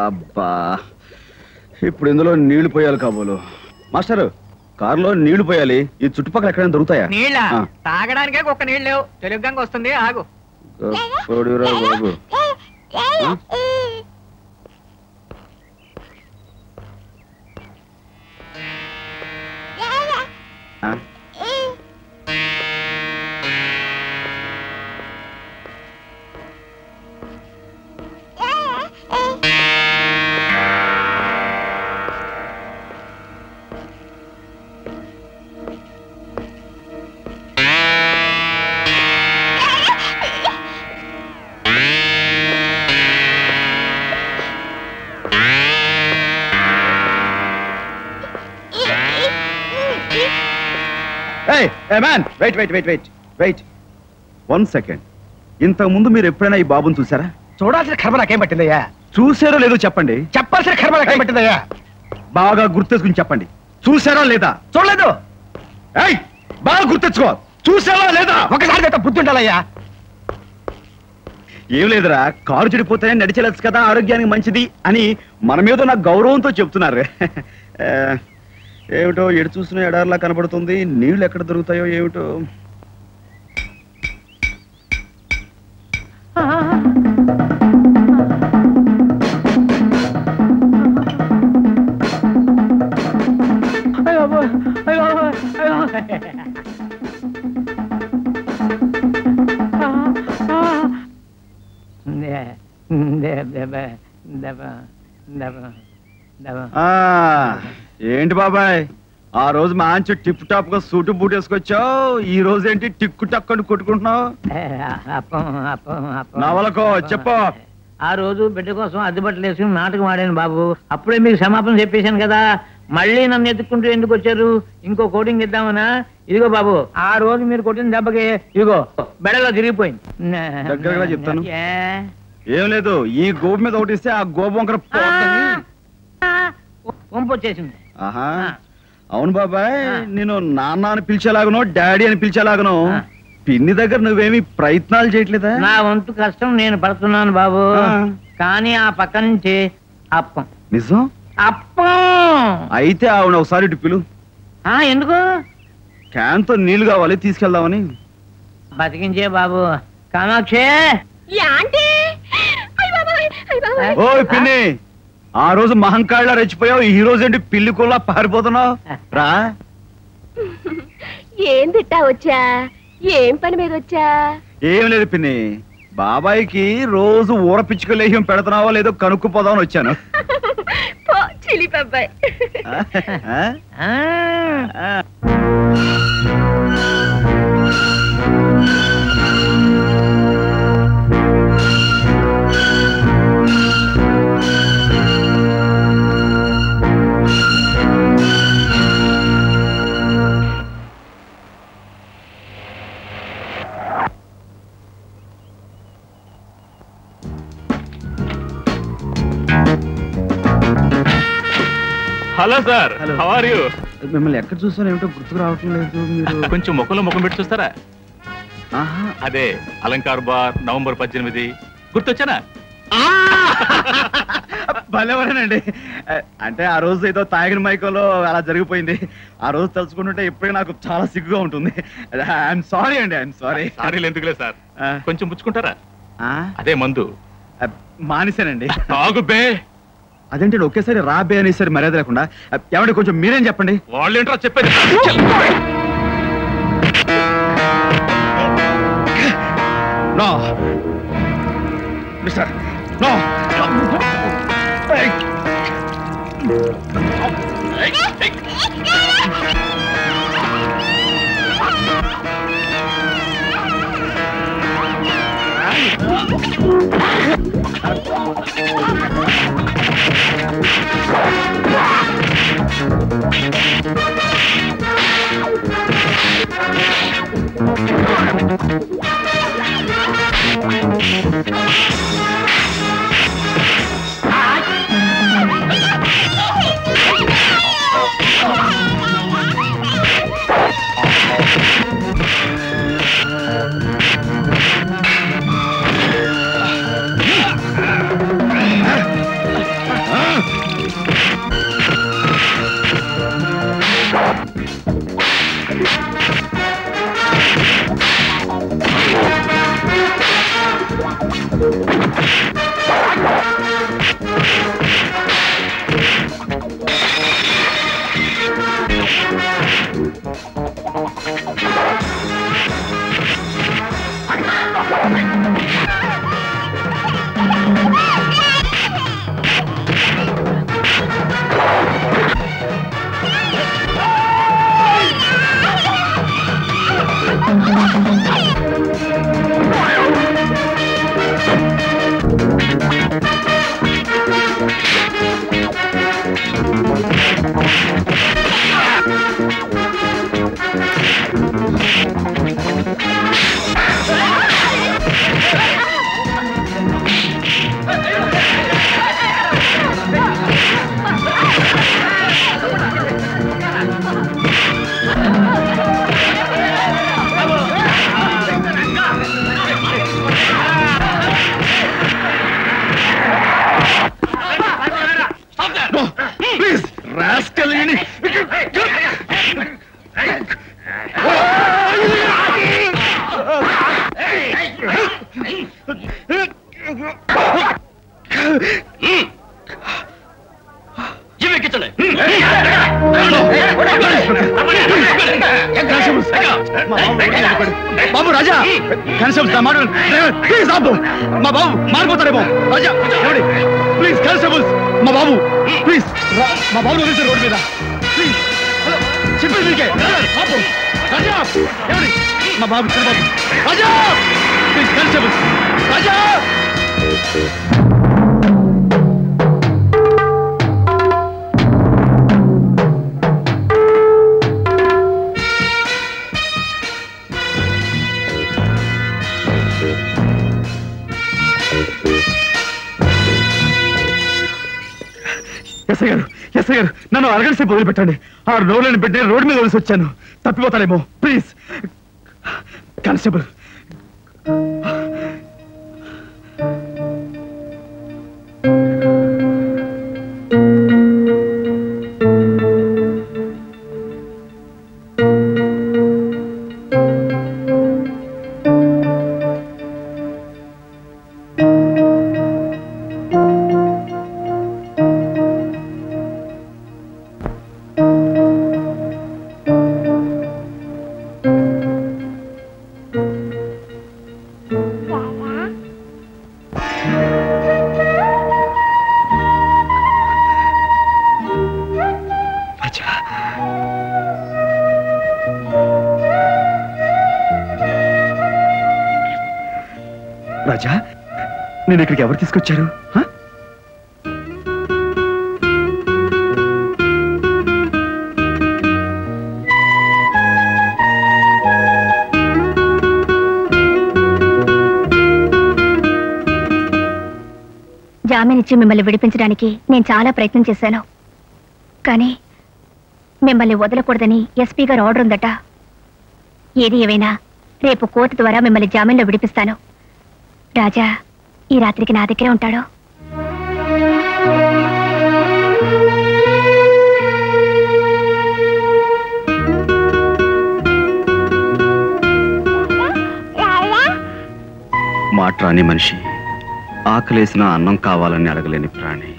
అబ్బా ఇప్పుడు ఇందులో నీళ్లు పోయాలి కాబోలు. మాస్టర్ కారులో నీళ్లు పోయాలి. ఈ చుట్టుపక్కల ఎక్కడైనా దొరుకుతాయా? నీళ్ళ తాగడానికే ఒక్క నీళ్ళు లేవు. తెలుగుగంగా వస్తుంది, ఆగు. బాబు వెయిట్ 1 సెకండ్. ఇంతకు ముందు మీరు ఎప్పుడైనా ఈ బాబుని చూసారా? చూడాల్సిన కర్మ నాకేం పట్టిందయ్యా? చూసారో లేదో చెప్పండి. చెప్పాల్సిన కర్మ నాకేం పట్టిందయ్యా? బాగా గుర్తెచ్చుకుని చెప్పండి. చూసారా లేదా? చూడలేదు. బాగా గుర్తెచ్చుకో. చూసారా లేదా? ఒకసారి బుద్ధి ఉండాలయ్యా. ఏం లేదురా, కారు చెడిపోతే నడిచెలచ్చు కదా, ఆరోగ్యానికి మంచిది అని మన మీద నాకు గౌరవంతో చెప్తున్నారు. ఏమిటో ఎడు చూసిన ఎడారిలా కనబడుతుంది. నీళ్లు ఎక్కడ దొరుకుతాయో ఏమిటో. ఏంటి బాబాయ్, ఆ రోజు మంచి టిప్ టాప్ గా సూటు బూట్ వేసుకొచ్చావు, ఈ రోజు ఏంటి టిక్కు టక్కని కొట్టుకుంటున్నావు? నవలకో చెప్పు. ఆ రోజు బిడ్డ కోసం అద్దెబట్టలు వేసుకుని నాటకం ఆడాను బాబు. అప్పుడే మీకు క్షమాపణ చెప్పేశాను కదా. మళ్ళీ నన్ను ఎత్తుకుంటూ ఎందుకు వచ్చారు? ఇంకో కోటింగ్ ఇద్దామనా? ఇదిగో బాబు, ఆ రోజు మీరు కొట్టిన దెబ్బకి ఇదిగో బెడలో తిరిగిపోయింది. దగ్గరగా చెప్తాను. ఏం లేదు, ఈ గోపు మీద ఒకటి ఇస్తే ఆ గోపు వంకర వంపు వచ్చేసింది. ఆహా, అవును బాబాయ్, నేను నాన్న అని పిలిచేలాగనో డాడీ అని పిలిచేలాగనో పిన్ని దగ్గర నువ్వేమి ప్రయత్నాలు చేయట్లేదా? నా వంతు కష్టం నేను పడుతున్నాను బాబు. కానీ ఆ పక్క నుంచి అప్పం. నిజం? అప్పం అయితే ఆవిడ ఒకసారి ఇటు పిలు. ఎందుకు? క్యాన్ తో నీళ్లు కావాలి, తీసుకెళ్దామని. బతికించే బాబు. కామాక్షి, ఓ పిన్ని, ఆ రోజు మహంకాళ్ళ రెచ్చిపోయావు, ఈ రోజు ఏంటి పిల్లి కొల్లా పారిపోతున్నావు? రా. ఏం తిట్టా వచ్చా? ఏం పని మీద వచ్చా? ఏం లేదు పిన్ని, బాబాయికి రోజు ఊర పిచ్చుకలేహ్యం పెడుతున్నావో లేదో కనుక్కుపోదామని వచ్చాను. చిలిపి అబ్బాయి. Hello sir, how are you? మిమ్మల్ని ఎక్కడ చూసాను ఏమిటో గుర్తుకు రావటం లేదు. మీరు కొంచెం ముఖంలో ముఖం పెట్టి చూస్తారా? అదే అలంకార్ బార్, నవంబర్ 18. గుర్తొచ్చానా? భలేవరేనండి. అంటే ఆ రోజు ఏదో తాగిన మైకోలో అలా జరిగిపోయింది. ఆ రోజు తలుచుకుంటుంటే ఇప్పటికీ నాకు చాలా సిగ్గుగా ఉంటుంది. ఐఎమ్ సారీ అండి, ఐఎమ్ సారీ. సారీలు ఎందుకులే సార్, కొంచెం పుచ్చుకుంటారా? అదే మందు మానేశానండి. ఆగుబే. అదేంటి ఒకేసారి రాబే అనేసరి మర్యాద లేకుండా. ఏమంటే కొంచెం మీరేం చెప్పండి. వాళ్ళేంటో చెప్పేది. No mister, no. Babu Raja constables నా మాట ప్లీజ్ ఆపు మా బాబు మారిపోతారేమో రాజా ప్లీజ్ కానిస్టేబుల్స్ మా బాబు ప్లీజ్ మా బాబు వదిలేసారు రోడ్డు మీద ప్లీజ్ చెప్పేది మీకే ఆపు రాజా ఎవరి మా బాబు చిన్న బాబు రాజా ప్లీజ్ కానిస్టేబుల్స్ రాజా ఎస్ఐ గారు నన్ను అరగంట సేపు వదిలిపెట్టండి. ఆ రోడ్లని పెట్టి రోడ్డు మీద వదిలేసి వచ్చాను. తప్పిపోతానేమో ప్లీజ్ కానిస్టేబుల్. రాజా నేను ఇక్కడికి ఎవరు తీసుకొచ్చారు? జామీన్ ఇచ్చి మిమ్మల్ని విడిపించడానికి నేను చాలా ప్రయత్నం చేశాను. కానీ మిమ్మల్ని వదలకూడదని ఎస్పీ గారు ఆర్డర్ ఉందట. ఏది ఏమైనా రేపు కోర్టు ద్వారా మిమ్మల్ని జామీన్లో విడిపిస్తాను. రాజా ఈ రాత్రికి నా దగ్గరే ఉంటాడు. మాట్రాని మనిషి, ఆకలేసిన అన్నం కావాలని అడగలేని ప్రాణి.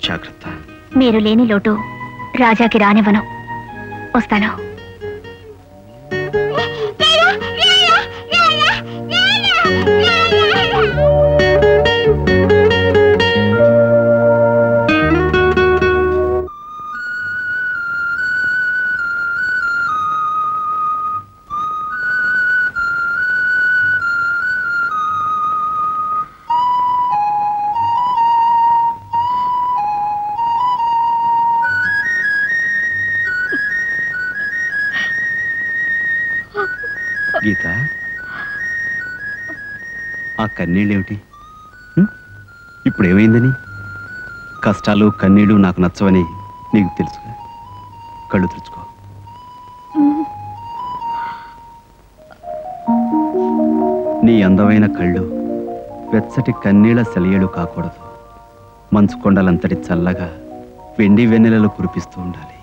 జాగ్రత్త. మీరు లేని లోటు రాజాకి రానివ్వను. వస్తాను. గీత, ఆ కన్నీళ్ళేమిటి? ఇప్పుడు ఏమైందని? కష్టాలు కన్నీళ్ళు నాకు నచ్చవని నీకు తెలుసు. కళ్ళు తెరుచుకో. నీ అందమైన కళ్ళు వెచ్చటి కన్నీళ్ళ సెలయేడు కాకూడదు. మంచు కొండలంతటి చల్లగా వెండి వెన్నెలలో కురిపిస్తూ ఉండాలి.